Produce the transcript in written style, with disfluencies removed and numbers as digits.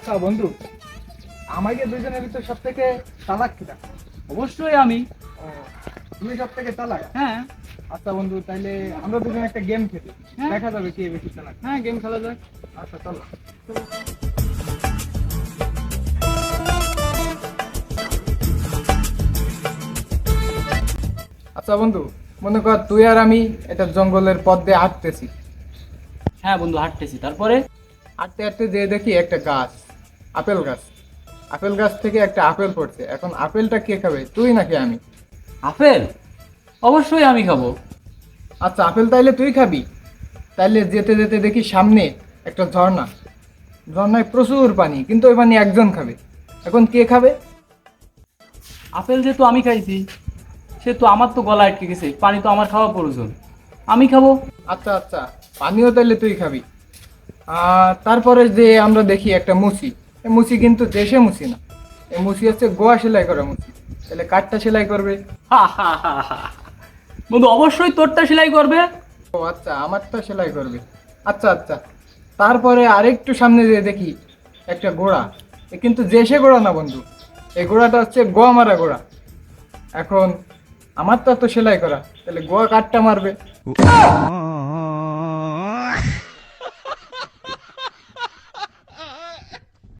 আচ্ছা বন্ধু, আমাকে দুজনের ভিতর সব থেকে চালাক কিনা? অবশ্যই আমি। ও, তুমি সব থেকে চালাক? হ্যাঁ। আচ্ছা বন্ধু, তাইলে আমরা দুজন একটা গেম খেলি, হ্যাঁ। দেখা যাবে কে বেশি চালাক। হ্যাঁ, গেম খেলা যাক। আচ্ছা চলো। আচ্ছা বন্ধু, মনে কর তুই আর আমি একটা জঙ্গলের পথ দিয়ে হাঁটতেছি। হ্যাঁ বন্ধু, হাঁটতেছি। তারপরে? হাঁটতে হাঁটতে যে দেখি একটা গাছ, আপেল গাছ। আপেল গাছ থেকে একটা আপেল পড়ছে। এখন আপেলটা কে খাবে, তুই নাকি আমি? আপেল? অবশ্যই আমি খাবো। আচ্ছা আপেল তাইলে তুই খাবি। তাইলে যেতে যেতে দেখি সামনে একটা ঝর্ণা। ঝর্ণায় প্রচুর পানি, কিন্তু ওই পানি একজন খাবে। এখন কে খাবে? আপেল যেহেতু আমি খাইছি, সেহেতু আমার তো গলা আটকে গেছে, পানি তো আমার খাওয়া প্রয়োজন, আমি খাবো। আচ্ছা আচ্ছা, পানিও তাইলে তুই খাবি। তারপরে যে আমরা দেখি একটা মুচি। এই মুচি কিন্তু দেশে মুচি না, এই মুচি হচ্ছে গোয়া সেলাই করা মুচি। তাহলে কাঠটা সেলাই করবে। হা হা হা হা। বন্ধু, অবশ্যই তোরটা সেলাই করবে। ও আচ্ছা, আমারটা সেলাই করবে। আচ্ছা আচ্ছা, তারপরে আরেকটু সামনে যেয়ে দেখি একটা ঘোড়া। এ কিন্তু দেশে ঘোড়া না বন্ধু, এই ঘোড়াটা হচ্ছে গোয়া মারা ঘোড়া। এখন আমারটা তো সেলাই করা, তাহলে গোয়া কাঠটা মারবে।